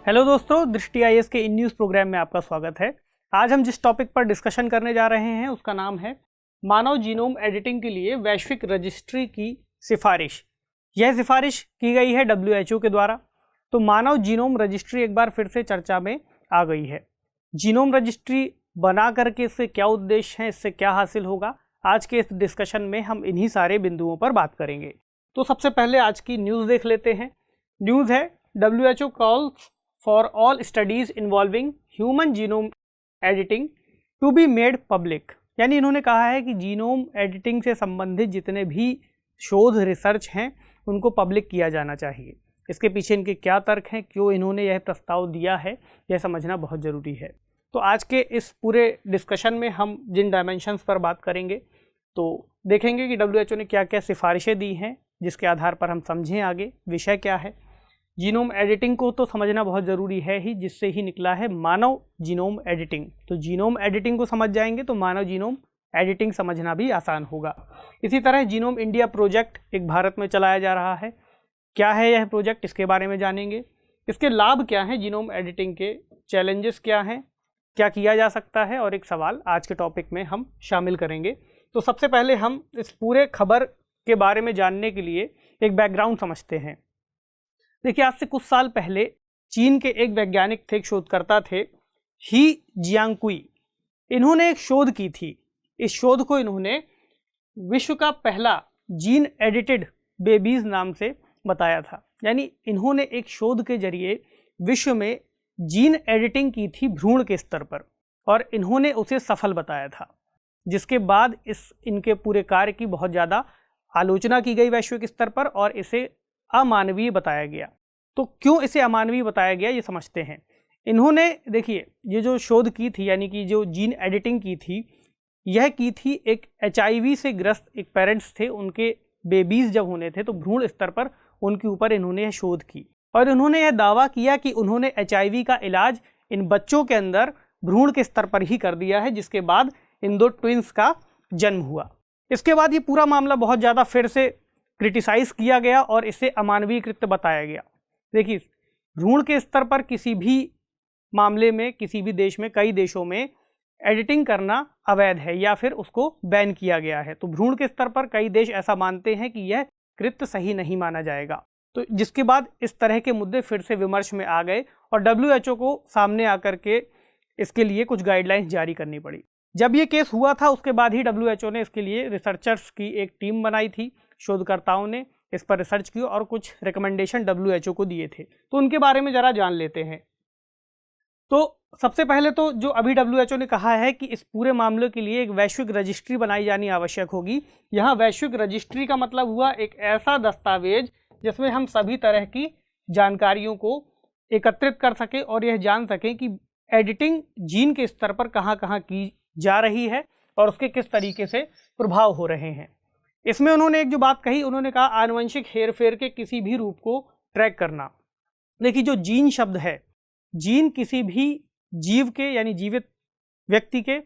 Hello दोस्तों, दृष्टि IAS के इन न्यूज़ प्रोग्राम में आपका स्वागत है। आज हम जिस टॉपिक पर डिस्कशन करने जा रहे हैं उसका नाम है मानव जीनोम एडिटिंग के लिए वैश्विक रजिस्ट्री की सिफारिश। यह सिफारिश की गई है WHO के द्वारा। तो मानव जीनोम रजिस्ट्री एक बार फिर से चर्चा में आ गई है। जीनोम रजिस्ट्री बना करके इससे क्या उद्देश्य है, इससे क्या हासिल होगा, आज के इस डिस्कशन में हम इन्हीं सारे बिंदुओं पर बात करेंगे। तो सबसे पहले आज की न्यूज़ देख लेते हैं। न्यूज़ है WHO calls for all studies involving human genome editing to be made public। यानी इन्होंने कहा है कि जीनोम एडिटिंग से संबंधित जितने भी शोध रिसर्च हैं उनको पब्लिक किया जाना चाहिए। इसके पीछे इनके क्या तर्क हैं, क्यों इन्होंने यह प्रस्ताव दिया है, यह समझना बहुत ज़रूरी है। तो आज के इस पूरे डिस्कशन में हम जिन डायमेंशंस पर बात करेंगे तो देखेंगे कि WHO ने क्या क्या सिफारिशें दी हैं, जिसके आधार पर हम समझें आगे विषय क्या है। जीनोम एडिटिंग को तो समझना बहुत ज़रूरी है ही, जिससे ही निकला है मानव जीनोम एडिटिंग। तो जीनोम एडिटिंग को समझ जाएंगे तो मानव जीनोम एडिटिंग समझना भी आसान होगा। इसी तरह जीनोम इंडिया प्रोजेक्ट एक भारत में चलाया जा रहा है। क्या है यह प्रोजेक्ट, इसके बारे में जानेंगे। इसके लाभ क्या हैं, जीनोम एडिटिंग के चैलेंजेस क्या हैं, क्या किया जा सकता है, और एक सवाल आज के टॉपिक में हम शामिल करेंगे। तो सबसे पहले हम इस पूरे खबर के बारे में जानने के लिए एक बैकग्राउंड समझते हैं। देखिए, आज से कुछ साल पहले चीन के एक वैज्ञानिक थे, एक शोधकर्ता थे, ही जियांगकुई। इन्होंने एक शोध की थी। इस शोध को इन्होंने विश्व का पहला जीन एडिटेड बेबीज नाम से बताया था। यानी इन्होंने एक शोध के जरिए विश्व में जीन एडिटिंग की थी भ्रूण के स्तर पर, और इन्होंने उसे सफल बताया था, जिसके बाद इनके पूरे कार्य की बहुत ज़्यादा आलोचना की गई वैश्विक स्तर पर और इसे अमानवीय बताया गया। तो क्यों इसे अमानवीय बताया गया, ये समझते हैं। इन्होंने देखिए ये जो शोध की थी, यानी कि जो जीन एडिटिंग की थी, यह की थी एक HIV से ग्रस्त एक पेरेंट्स थे, उनके बेबीज जब होने थे तो भ्रूण स्तर पर उनके ऊपर इन्होंने यह शोध की, और इन्होंने यह दावा किया कि उन्होंने HIV का इलाज इन बच्चों के अंदर भ्रूण के स्तर पर ही कर दिया है, जिसके बाद इन दो ट्विंस का जन्म हुआ। इसके बाद ये पूरा मामला बहुत ज़्यादा फिर से क्रिटिसाइज किया गया और इसे अमानवीय कृत्य बताया गया। देखिए, भ्रूण के स्तर पर किसी भी मामले में, किसी भी देश में, कई देशों में एडिटिंग करना अवैध है या फिर उसको बैन किया गया है। तो भ्रूण के स्तर पर कई देश ऐसा मानते हैं कि यह कृत्य सही नहीं माना जाएगा। तो जिसके बाद इस तरह के मुद्दे फिर से विमर्श में आ गए और WHO को सामने आकर के इसके लिए कुछ गाइडलाइंस जारी करनी पड़ी। जब ये केस हुआ था उसके बाद ही WHO ने इसके लिए रिसर्चर्स की एक टीम बनाई थी। शोधकर्ताओं ने इस पर रिसर्च की और कुछ रिकमेंडेशन WHO को दिए थे। तो उनके बारे में ज़रा जान लेते हैं। तो सबसे पहले तो जो अभी WHO ने कहा है कि इस पूरे मामले के लिए एक वैश्विक रजिस्ट्री बनाई जानी आवश्यक होगी। यहाँ वैश्विक रजिस्ट्री का मतलब हुआ एक ऐसा दस्तावेज जिसमें हम सभी तरह की जानकारियों को एकत्रित कर सकें और यह जान सकें कि एडिटिंग जीन के स्तर पर कहाँ कहाँ की जा रही है और उसके किस तरीके से प्रभाव हो रहे हैं। इसमें उन्होंने एक जो बात कही, उन्होंने कहा आनुवंशिक हेरफेर के किसी भी रूप को ट्रैक करना। देखिए, जो जीन शब्द है, जीन किसी भी जीव के यानी जीवित व्यक्ति के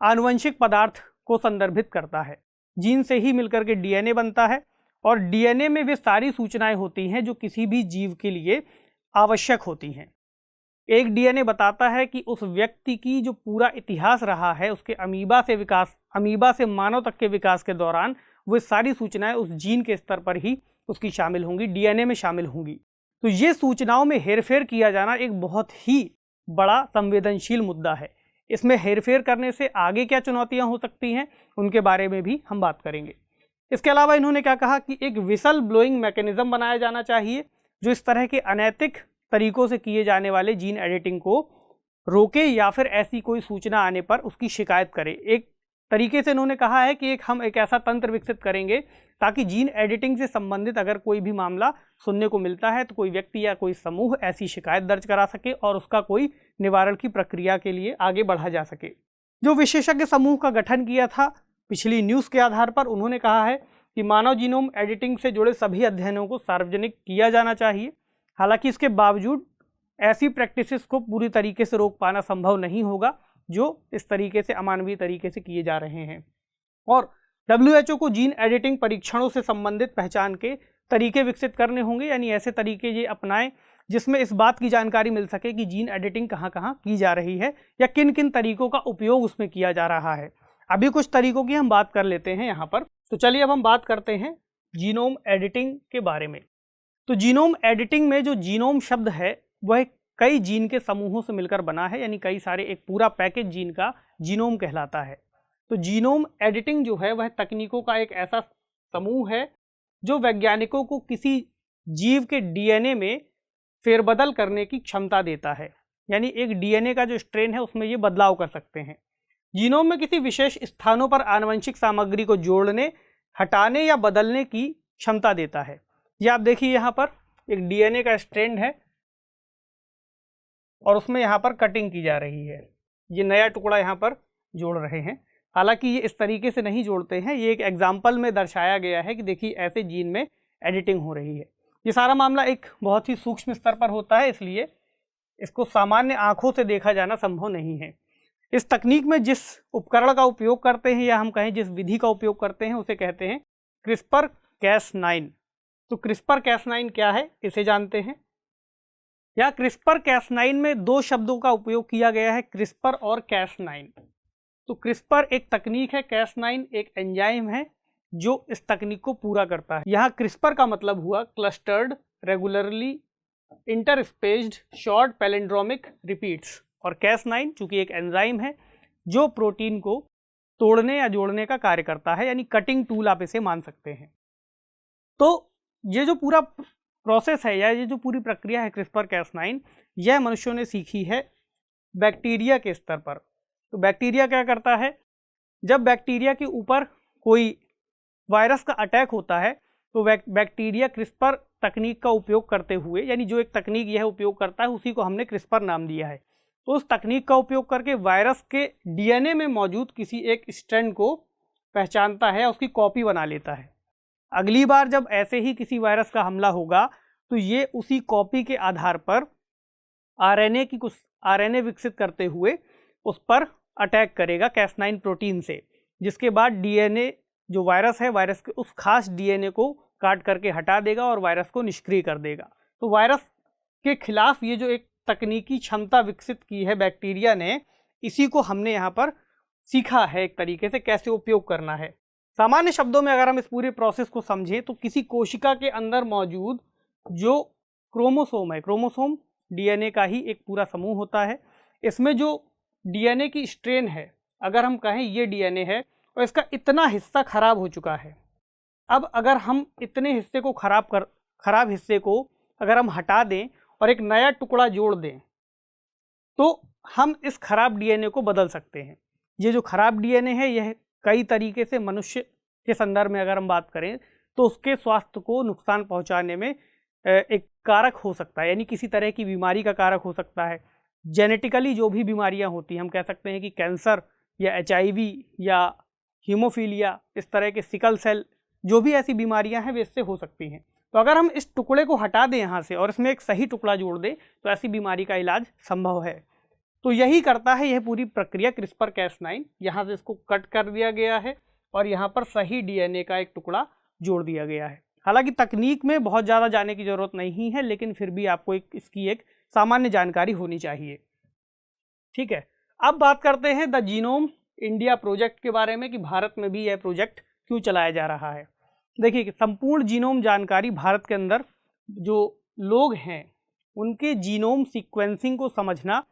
आनुवंशिक पदार्थ को संदर्भित करता है। जीन से ही मिलकर के DNA बनता है और DNA में वे सारी सूचनाएं होती हैं जो किसी भी जीव के लिए आवश्यक होती हैं। एक DNA बताता है कि उस व्यक्ति की जो पूरा इतिहास रहा है, उसके अमीबा से मानव तक के विकास के दौरान वो सारी सूचनाएं उस जीन के स्तर पर ही उसकी शामिल होंगी, DNA में शामिल होंगी। तो ये सूचनाओं में हेरफेर किया जाना एक बहुत ही बड़ा संवेदनशील मुद्दा है। इसमें हेरफेर करने से आगे क्या चुनौतियां हो सकती हैं, उनके बारे में भी हम बात करेंगे। इसके अलावा इन्होंने क्या कहा कि एक विसल ब्लोइंग मैकेनिज्म बनाया जाना चाहिए जो इस तरह के अनैतिक तरीकों से किए जाने वाले जीन एडिटिंग को रोके या फिर ऐसी कोई सूचना आने पर उसकी शिकायत करे। एक तरीके से इन्होंने कहा है कि हम एक ऐसा तंत्र विकसित करेंगे ताकि जीन एडिटिंग से संबंधित अगर कोई भी मामला सुनने को मिलता है तो कोई व्यक्ति या कोई समूह ऐसी शिकायत दर्ज करा सके और उसका कोई निवारण की प्रक्रिया के लिए आगे बढ़ा जा सके। जो विशेषज्ञ समूह का गठन किया था पिछली न्यूज़ के आधार पर, उन्होंने कहा है कि मानव जीनोम एडिटिंग से जुड़े सभी अध्ययनों को सार्वजनिक किया जाना चाहिए। हालांकि इसके बावजूद ऐसी प्रैक्टिसेस को पूरी तरीके से रोक पाना संभव नहीं होगा जो इस तरीके से अमानवीय तरीके से किए जा रहे हैं। और WHO को जीन एडिटिंग परीक्षणों से संबंधित पहचान के तरीके विकसित करने होंगे, यानी ऐसे तरीके ये अपनाएं जिसमें इस बात की जानकारी मिल सके कि जीन एडिटिंग कहाँ कहाँ की जा रही है या किन किन तरीकों का उपयोग उसमें किया जा रहा है। अभी कुछ तरीकों की हम बात कर लेते हैं यहाँ पर। तो चलिए अब हम बात करते हैं जीनोम एडिटिंग के बारे में। तो जीनोम एडिटिंग में जो जीनोम शब्द है वह कई जीन के समूहों से मिलकर बना है, यानी कई सारे एक पूरा पैकेज जीन का जीनोम कहलाता है। तो जीनोम एडिटिंग जो है वह तकनीकों का एक ऐसा समूह है जो वैज्ञानिकों को किसी जीव के डीएनए में फेरबदल करने की क्षमता देता है, यानी एक डीएनए का जो स्ट्रेन है उसमें ये बदलाव कर सकते हैं। जीनोम में किसी विशेष स्थानों पर आनुवंशिक सामग्री को जोड़ने, हटाने या बदलने की क्षमता देता है। ये आप देखिए यहाँ पर एक डीएनए का स्ट्रैंड है और उसमें यहाँ पर कटिंग की जा रही है, ये नया टुकड़ा यहाँ पर जोड़ रहे हैं। हालांकि ये इस तरीके से नहीं जोड़ते हैं, ये एक एग्जाम्पल में दर्शाया गया है कि देखिए ऐसे जीन में एडिटिंग हो रही है। ये सारा मामला एक बहुत ही सूक्ष्म स्तर पर होता है, इसलिए इसको सामान्य आंखों से देखा जाना संभव नहीं है। इस तकनीक में जिस उपकरण का उपयोग करते हैं या हम कहें जिस विधि का उपयोग करते हैं उसे कहते हैं क्रिस्पर कैस9। तो क्रिस्पर कैस9 क्या है इसे जानते हैं। या क्रिस्पर कैस9 में दो शब्दों का उपयोग किया गया है, क्रिस्पर और कैस9। तो क्रिस्पर एक तकनीक है, कैस9 एक एंजाइम है जो इस तकनीक को पूरा करता है। यहाँ क्रिस्पर का मतलब हुआ clustered regularly interspaced short palindromic repeats, और कैस9 चूंकि एक एंजाइम है जो प्रोटीन को तोड़ने या जोड़ने का कार्य करता है, यानी कटिंग टूल आप इसे मान सकते हैं। तो ये जो पूरा प्रोसेस है या ये जो पूरी प्रक्रिया है क्रिस्पर कैस9, यह मनुष्यों ने सीखी है बैक्टीरिया के स्तर पर। तो बैक्टीरिया क्या करता है, जब बैक्टीरिया के ऊपर कोई वायरस का अटैक होता है तो बैक्टीरिया क्रिस्पर तकनीक का उपयोग करते हुए, यानी जो एक तकनीक यह उपयोग करता है उसी को हमने क्रिस्पर नाम दिया है, तो उस तकनीक का उपयोग करके वायरस के डीएनए में मौजूद किसी एक स्ट्रैंड को पहचानता है, उसकी कॉपी बना लेता है। अगली बार जब ऐसे ही किसी वायरस का हमला होगा तो ये उसी कॉपी के आधार पर आरएनए विकसित करते हुए उस पर अटैक करेगा कैस9 प्रोटीन से, जिसके बाद डीएनए जो वायरस है वायरस के उस खास डीएनए को काट करके हटा देगा और वायरस को निष्क्रिय कर देगा। तो वायरस के खिलाफ ये जो एक तकनीकी क्षमता विकसित की है बैक्टीरिया ने, इसी को हमने यहाँ पर सीखा है एक तरीके से कैसे उपयोग करना है। सामान्य शब्दों में अगर हम इस पूरे प्रोसेस को समझें तो किसी कोशिका के अंदर मौजूद जो क्रोमोसोम है, क्रोमोसोम डीएनए का ही एक पूरा समूह होता है। इसमें जो डीएनए की स्ट्रेन है, अगर हम कहें ये डीएनए है और इसका इतना हिस्सा खराब हो चुका है, अब अगर हम इतने हिस्से को खराब हिस्से को अगर हम हटा दें और एक नया टुकड़ा जोड़ दें तो हम इस खराब डीएनए को बदल सकते हैं। ये जो खराब डीएनए है यह कई तरीके से मनुष्य के संदर्भ में अगर हम बात करें तो उसके स्वास्थ्य को नुकसान पहुंचाने में एक कारक हो सकता है, यानी किसी तरह की बीमारी का कारक हो सकता है। जेनेटिकली जो भी बीमारियां होती हैं, हम कह सकते हैं कि कैंसर या एचआईवी या हीमोफीलिया, इस तरह के सिकल सेल, जो भी ऐसी बीमारियां हैं वे इससे हो सकती हैं। तो अगर हम इस टुकड़े को हटा दें यहाँ से और इसमें एक सही टुकड़ा जोड़ दें तो ऐसी बीमारी का इलाज संभव है। तो यही करता है यह पूरी प्रक्रिया क्रिस्पर कैस9। यहाँ से इसको कट कर दिया गया है और यहाँ पर सही डीएनए का एक टुकड़ा जोड़ दिया गया है। हालांकि तकनीक में बहुत ज़्यादा जाने की ज़रूरत नहीं है, लेकिन फिर भी आपको इसकी एक सामान्य जानकारी होनी चाहिए। ठीक है, अब बात करते हैं द जीनोम इंडिया प्रोजेक्ट के बारे में कि भारत में भी यह प्रोजेक्ट क्यों चलाया जा रहा है। देखिए, संपूर्ण जीनोम जानकारी भारत के अंदर जो लोग हैं उनके जीनोम सीक्वेंसिंग को समझना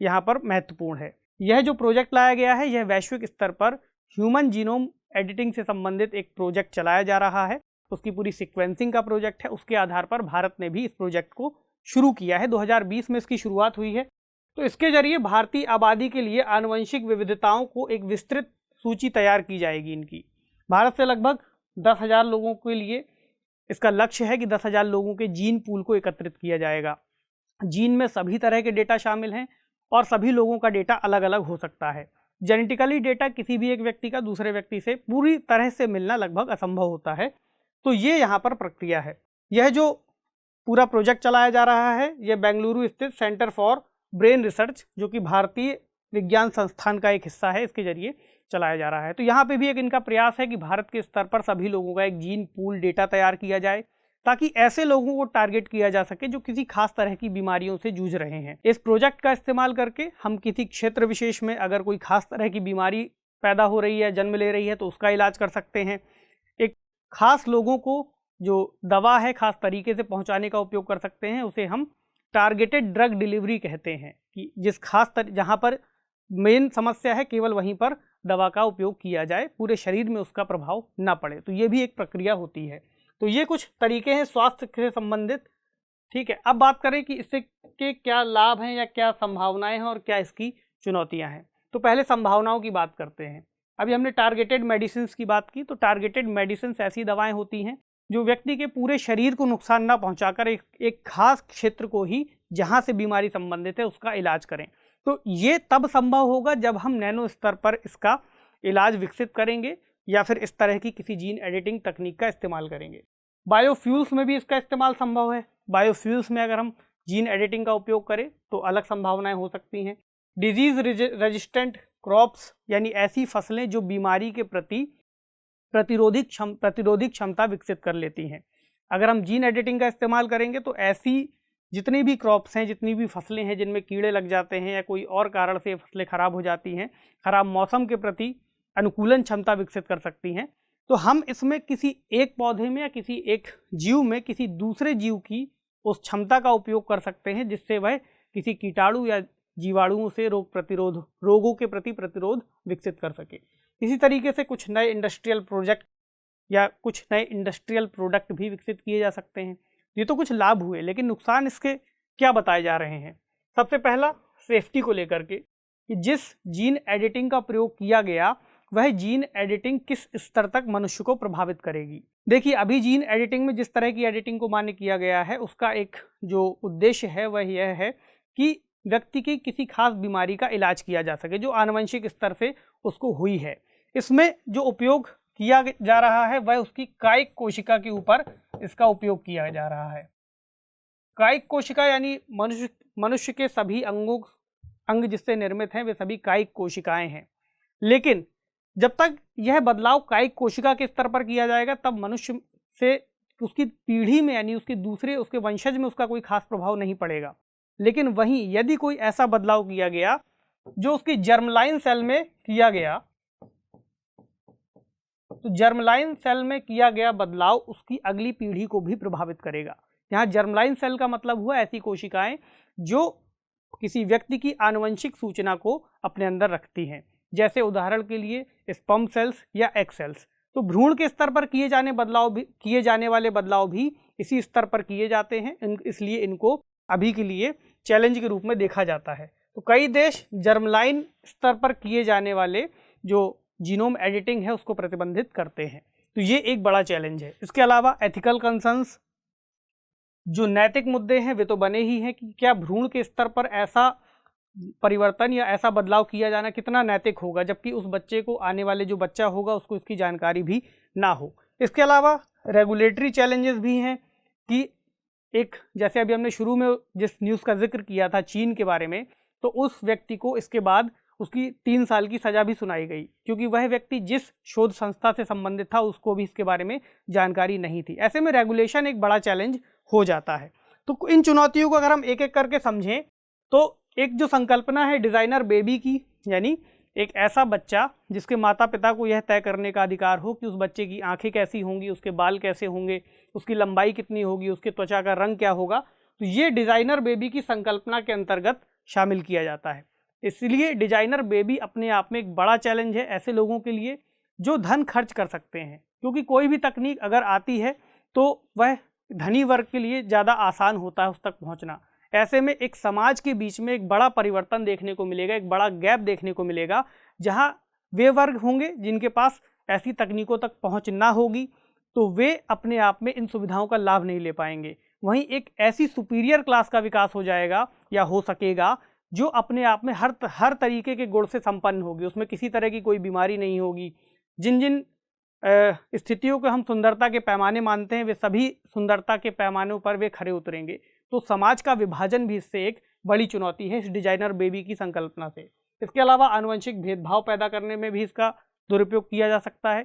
यहाँ पर महत्वपूर्ण है। यह जो प्रोजेक्ट लाया गया है यह वैश्विक स्तर पर ह्यूमन जीनोम एडिटिंग से संबंधित एक प्रोजेक्ट चलाया जा रहा है। उसकी पूरी सीक्वेंसिंग का प्रोजेक्ट है। उसके आधार पर भारत ने भी इस प्रोजेक्ट को शुरू किया है। 2020 में इसकी शुरुआत हुई है। तो इसके जरिए भारतीय आबादी के लिए आनुवंशिक विविधताओं को एक विस्तृत सूची तैयार की जाएगी इनकी। भारत से लगभग 10,000 लोगों के लिए इसका लक्ष्य है कि 10,000 लोगों के जीन पूल को एकत्रित किया जाएगा। जीन में सभी तरह के डेटा शामिल हैं और सभी लोगों का डेटा अलग अलग हो सकता है। जेनेटिकली डेटा किसी भी एक व्यक्ति का दूसरे व्यक्ति से पूरी तरह से मिलना लगभग असंभव होता है। तो ये यहाँ पर प्रक्रिया है। यह जो पूरा प्रोजेक्ट चलाया जा रहा है यह बेंगलुरु स्थित सेंटर फॉर ब्रेन रिसर्च, जो कि भारतीय विज्ञान संस्थान का एक हिस्सा है, इसके जरिए चलाया जा रहा है। तो यहाँ पे भी एक इनका प्रयास है कि भारत के स्तर पर सभी लोगों का एक जीन पूल डेटा तैयार किया जाए ताकि ऐसे लोगों को टारगेट किया जा सके जो किसी खास तरह की बीमारियों से जूझ रहे हैं। इस प्रोजेक्ट का इस्तेमाल करके हम किसी क्षेत्र विशेष में अगर कोई खास तरह की बीमारी पैदा हो रही है, जन्म ले रही है, तो उसका इलाज कर सकते हैं। एक खास लोगों को जो दवा है खास तरीके से पहुंचाने का उपयोग कर सकते हैं, उसे हम टारगेटेड ड्रग डिलीवरी कहते हैं कि जिस जहां पर मेन समस्या है केवल वहीं पर दवा का उपयोग किया जाए, पूरे शरीर में उसका प्रभाव ना पड़े। तो ये भी एक प्रक्रिया होती है। तो ये कुछ तरीके हैं स्वास्थ्य से संबंधित। ठीक है, अब बात करें कि इससे के क्या लाभ हैं या क्या संभावनाएं हैं और क्या इसकी चुनौतियां हैं। तो पहले संभावनाओं की बात करते हैं। अभी हमने टारगेटेड मेडिसिन की बात की, तो टारगेटेड मेडिसिन ऐसी दवाएं होती हैं जो व्यक्ति के पूरे शरीर को नुकसान ना पहुंचाकर एक खास क्षेत्र को ही जहां से बीमारी संबंधित है उसका इलाज करें। तो ये तब संभव होगा जब हम नैनो स्तर पर इसका इलाज विकसित करेंगे या फिर इस तरह की किसी जीन एडिटिंग तकनीक का इस्तेमाल करेंगे। बायोफ्यूल्स में भी इसका इस्तेमाल संभव है। बायोफ्यूल्स में अगर हम जीन एडिटिंग का उपयोग करें तो अलग संभावनाएं हो सकती हैं। डिजीज रेजिस्टेंट क्रॉप्स यानी ऐसी फसलें जो बीमारी के प्रति प्रतिरोधिक क्षमता विकसित कर लेती हैं। अगर हम जीन एडिटिंग का इस्तेमाल करेंगे तो ऐसी जितनी भी क्रॉप्स हैं, जितनी भी फसलें हैं जिनमें कीड़े लग जाते हैं या कोई और कारण से फसलें खराब हो जाती हैं, खराब मौसम के प्रति अनुकूलन क्षमता विकसित कर सकती हैं, तो हम इसमें किसी एक पौधे में या किसी एक जीव में किसी दूसरे जीव की उस क्षमता का उपयोग कर सकते हैं जिससे वह किसी कीटाणु या जीवाणुओं से रोगों के प्रति प्रतिरोध विकसित कर सके। इसी तरीके से कुछ नए इंडस्ट्रियल प्रोजेक्ट या कुछ नए इंडस्ट्रियल प्रोडक्ट भी विकसित किए जा सकते हैं। ये तो कुछ लाभ हुए, लेकिन नुकसान इसके क्या बताए जा रहे हैं। सबसे पहला सेफ्टी को लेकर के कि जिस जीन एडिटिंग का प्रयोग किया गया वह जीन एडिटिंग किस स्तर तक मनुष्य को प्रभावित करेगी। देखिए, अभी जीन एडिटिंग में जिस तरह की एडिटिंग को मान्य किया गया है उसका एक जो उद्देश्य है वह यह है कि व्यक्ति की किसी खास बीमारी का इलाज किया जा सके जो आनुवंशिक स्तर से उसको हुई है। इसमें जो उपयोग किया जा रहा है वह उसकी कायिक कोशिका के ऊपर इसका उपयोग किया जा रहा है। कायिक कोशिका यानी मनुष्य के सभी अंग जिससे निर्मित हैं वे सभी कायिक कोशिकाएं हैं। लेकिन जब तक यह बदलाव कायिक कोशिका के स्तर पर किया जाएगा तब मनुष्य से उसकी पीढ़ी में यानी उसके वंशज में उसका कोई खास प्रभाव नहीं पड़ेगा। लेकिन वहीं यदि कोई ऐसा बदलाव किया गया जो उसकी जर्मलाइन सेल में किया गया, तो जर्मलाइन सेल में किया गया बदलाव उसकी अगली पीढ़ी को भी प्रभावित करेगा। यहाँ जर्मलाइन सेल का मतलब हुआ ऐसी कोशिकाएं जो किसी व्यक्ति की आनुवंशिक सूचना को अपने अंदर रखती हैं, जैसे उदाहरण के लिए स्पर्म सेल्स या एग सेल्स। तो भ्रूण के स्तर पर किए जाने वाले बदलाव भी इसी स्तर पर किए जाते हैं, इसलिए इनको अभी के लिए चैलेंज के रूप में देखा जाता है। तो कई देश जर्मलाइन स्तर पर किए जाने वाले जो जीनोम एडिटिंग है उसको प्रतिबंधित करते हैं। तो ये एक बड़ा चैलेंज है। इसके अलावा एथिकल कंसर्न्स, जो नैतिक मुद्दे हैं वे तो बने ही हैं कि क्या भ्रूण के स्तर पर ऐसा परिवर्तन या ऐसा बदलाव किया जाना कितना नैतिक होगा, जबकि उस बच्चे को, आने वाले जो बच्चा होगा उसको इसकी जानकारी भी ना हो। इसके अलावा रेगुलेटरी चैलेंजेस भी हैं कि एक, जैसे अभी हमने शुरू में जिस न्यूज़ का जिक्र किया था चीन के बारे में, तो उस व्यक्ति को इसके बाद उसकी 3 साल की सज़ा भी सुनाई गई क्योंकि वह व्यक्ति जिस शोध संस्था से संबंधित था उसको भी इसके बारे में जानकारी नहीं थी। ऐसे में रेगुलेशन एक बड़ा चैलेंज हो जाता है। तो इन चुनौतियों को अगर हम एक एक करके समझें तो एक जो संकल्पना है डिज़ाइनर बेबी की, यानी एक ऐसा बच्चा जिसके माता पिता को यह तय करने का अधिकार हो कि उस बच्चे की आंखें कैसी होंगी, उसके बाल कैसे होंगे, उसकी लंबाई कितनी होगी, उसके त्वचा का रंग क्या होगा, तो ये डिज़ाइनर बेबी की संकल्पना के अंतर्गत शामिल किया जाता है। इसलिए डिज़ाइनर बेबी अपने आप में एक बड़ा चैलेंज है ऐसे लोगों के लिए जो धन खर्च कर सकते हैं, क्योंकि कोई भी तकनीक अगर आती है तो वह धनी वर्ग के लिए ज़्यादा आसान होता है उस तक पहुँचना। ऐसे में एक समाज के बीच में एक बड़ा परिवर्तन देखने को मिलेगा, एक बड़ा गैप देखने को मिलेगा, जहां वे वर्ग होंगे जिनके पास ऐसी तकनीकों तक पहुंच ना होगी तो वे अपने आप में इन सुविधाओं का लाभ नहीं ले पाएंगे। वहीं एक ऐसी सुपीरियर क्लास का विकास हो जाएगा या हो सकेगा जो अपने आप में हर तरीके के गुण से संपन्न होगी, उसमें किसी तरह की कोई बीमारी नहीं होगी। जिन जिन स्थितियों को हम सुंदरता के पैमाने मानते हैं वे सभी सुंदरता के पैमानों पर वे खरे उतरेंगे। तो समाज का विभाजन भी इससे एक बड़ी चुनौती है इस डिजाइनर बेबी की संकल्पना से। इसके अलावा आनुवंशिक भेदभाव पैदा करने में भी इसका दुरुपयोग किया जा सकता है।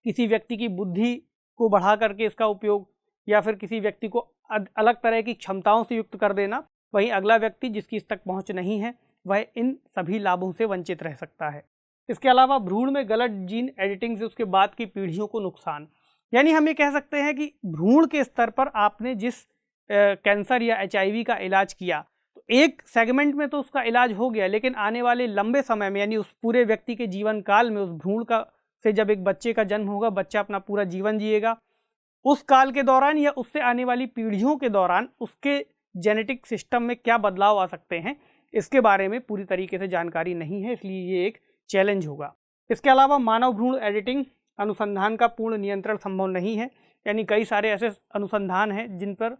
किसी व्यक्ति की बुद्धि को बढ़ा करके इसका उपयोग या फिर किसी व्यक्ति को अलग तरह की क्षमताओं से युक्त कर देना, वहीं अगला व्यक्ति जिसकी इस तक पहुंच नहीं है वह इन सभी लाभों से वंचित रह सकता है। इसके अलावा भ्रूण में गलत जीन एडिटिंग से उसके बाद की पीढ़ियों को नुकसान, यानी हम ये कह सकते हैं कि भ्रूण के स्तर पर आपने जिस कैंसर या HIV का इलाज किया, तो एक सेगमेंट में तो उसका इलाज हो गया, लेकिन आने वाले लंबे समय में यानी उस पूरे व्यक्ति के जीवन काल में उस भ्रूण का से जब एक बच्चे का जन्म होगा, बच्चा अपना पूरा जीवन जिएगा, उस काल के दौरान या उससे आने वाली पीढ़ियों के दौरान उसके जेनेटिक सिस्टम में क्या बदलाव आ सकते हैं, इसके बारे में पूरी तरीके से जानकारी नहीं है, इसलिए ये एक चैलेंज होगा। इसके अलावा मानव भ्रूण एडिटिंग अनुसंधान का पूर्ण नियंत्रण संभव नहीं है, यानी कई सारे ऐसे अनुसंधान हैं जिन पर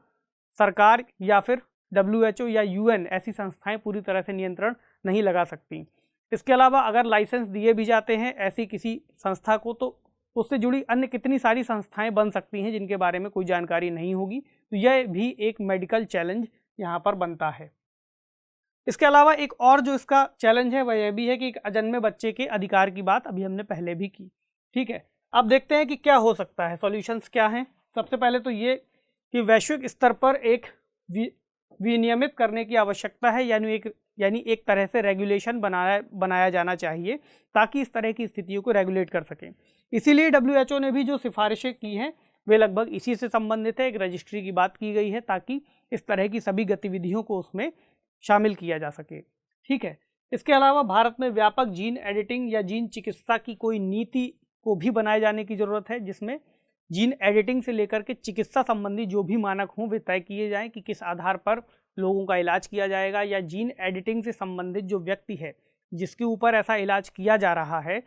सरकार या फिर WHO या UN ऐसी संस्थाएं पूरी तरह से नियंत्रण नहीं लगा सकती। इसके अलावा अगर लाइसेंस दिए भी जाते हैं ऐसी किसी संस्था को, तो उससे जुड़ी अन्य कितनी सारी संस्थाएं बन सकती हैं जिनके बारे में कोई जानकारी नहीं होगी, तो यह भी एक मेडिकल चैलेंज यहाँ पर बनता है। इसके अलावा एक और जो इसका चैलेंज है वह यह भी है कि एक अजन्मे बच्चे के अधिकार की बात अभी हमने पहले भी की। ठीक है, अब देखते हैं कि क्या हो सकता है, सॉल्यूशंस क्या हैं। सबसे पहले तो ये कि वैश्विक स्तर पर एक विनियमित करने की आवश्यकता है, यानी एक तरह से रेगुलेशन बनाया जाना चाहिए ताकि इस तरह की स्थितियों को रेगुलेट कर सकें। इसीलिए WHO ने भी जो सिफारिशें की हैं वे लगभग इसी से संबंधित है। एक रजिस्ट्री की बात की गई है ताकि इस तरह की सभी गतिविधियों को उसमें शामिल किया जा सके। ठीक है, इसके अलावा भारत में व्यापक जीन एडिटिंग या जीन चिकित्सा की कोई नीति को भी बनाए जाने की ज़रूरत है, जिसमें जीन एडिटिंग से लेकर के चिकित्सा संबंधी जो भी मानक हों वे तय किए जाएं कि किस आधार पर लोगों का इलाज किया जाएगा, या जीन एडिटिंग से संबंधित जो व्यक्ति है जिसके ऊपर ऐसा इलाज किया जा रहा है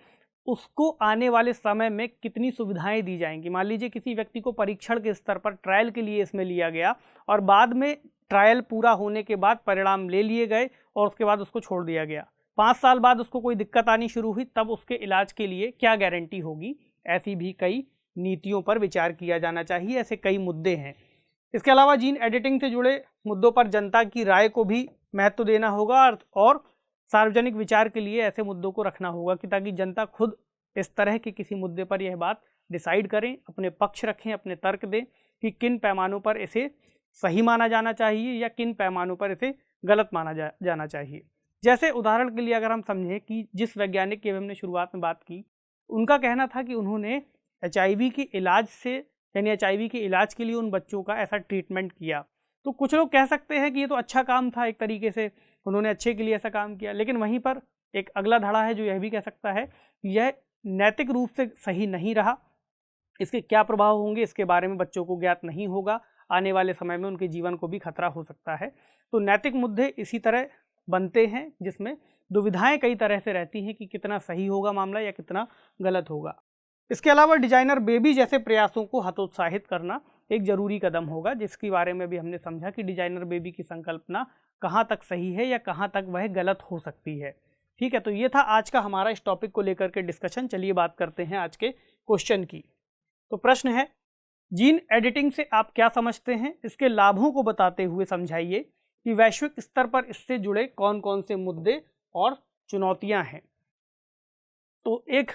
उसको आने वाले समय में कितनी सुविधाएं दी जाएंगी। मान लीजिए किसी व्यक्ति को परीक्षण के स्तर पर ट्रायल के लिए इसमें लिया गया और बाद में ट्रायल पूरा होने के बाद परिणाम ले लिए गए और उसके बाद उसको छोड़ दिया गया, 5 साल बाद उसको कोई दिक्कत आनी शुरू हुई, तब उसके इलाज के लिए क्या गारंटी होगी। ऐसी भी कई नीतियों पर विचार किया जाना चाहिए, ऐसे कई मुद्दे हैं। इसके अलावा जीन एडिटिंग से जुड़े मुद्दों पर जनता की राय को भी महत्व देना होगा और सार्वजनिक विचार के लिए ऐसे मुद्दों को रखना होगा कि ताकि जनता खुद इस तरह के किसी मुद्दे पर यह बात डिसाइड करें, अपने पक्ष रखें, अपने तर्क दें कि किन पैमानों पर इसे सही माना जाना चाहिए या किन पैमानों पर इसे गलत माना जाना चाहिए। जैसे उदाहरण के लिए अगर हम समझें कि जिस वैज्ञानिक की हमने शुरुआत में बात की, उनका कहना था कि उन्होंने HIV के इलाज से यानी HIV के इलाज के लिए उन बच्चों का ऐसा ट्रीटमेंट किया, तो कुछ लोग कह सकते हैं कि ये तो अच्छा काम था, एक तरीके से उन्होंने अच्छे के लिए ऐसा काम किया, लेकिन वहीं पर एक अगला धड़ा है जो यह भी कह सकता है कि यह नैतिक रूप से सही नहीं रहा, इसके क्या प्रभाव होंगे इसके बारे में बच्चों को ज्ञात नहीं होगा, आने वाले समय में उनके जीवन को भी खतरा हो सकता है। तो नैतिक मुद्दे इसी तरह बनते हैं जिसमें दुविधाएं कई तरह से रहती हैं कि कितना सही होगा मामला या कितना गलत होगा। इसके अलावा डिजाइनर बेबी जैसे प्रयासों को हतोत्साहित करना एक जरूरी कदम होगा, जिसके बारे में भी हमने समझा कि डिजाइनर बेबी की संकल्पना कहाँ तक सही है या कहाँ तक वह गलत हो सकती है। ठीक है, तो ये था आज का हमारा इस टॉपिक को लेकर के डिस्कशन। चलिए बात करते हैं आज के क्वेश्चन की। तो प्रश्न है, जीन एडिटिंग से आप क्या समझते हैं, इसके लाभों को बताते हुए समझाइए कि वैश्विक स्तर पर इससे जुड़े कौन कौन से मुद्दे और चुनौतियां हैं। तो एक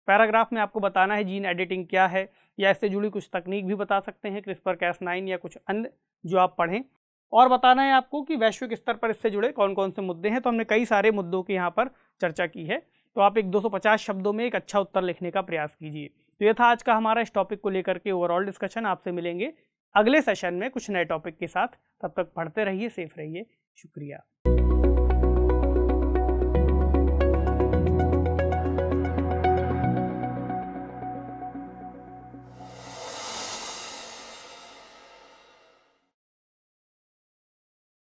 पैराग्राफ में आपको बताना है जीन एडिटिंग क्या है, या इससे जुड़ी कुछ तकनीक भी बता सकते हैं, CRISPR-Cas9 या कुछ अन्य जो आप पढ़ें, और बताना है आपको कि वैश्विक स्तर पर इससे जुड़े कौन कौन से मुद्दे हैं। तो हमने कई सारे मुद्दों की यहाँ पर चर्चा की है, तो आप एक 250 शब्दों में एक अच्छा उत्तर लिखने का प्रयास कीजिए। तो यह था आज का हमारा इस टॉपिक को लेकर के ओवरऑल डिस्कशन। आपसे मिलेंगे अगले सेशन में कुछ नए टॉपिक के साथ, तब तक पढ़ते रहिए, सेफ रहिए, शुक्रिया।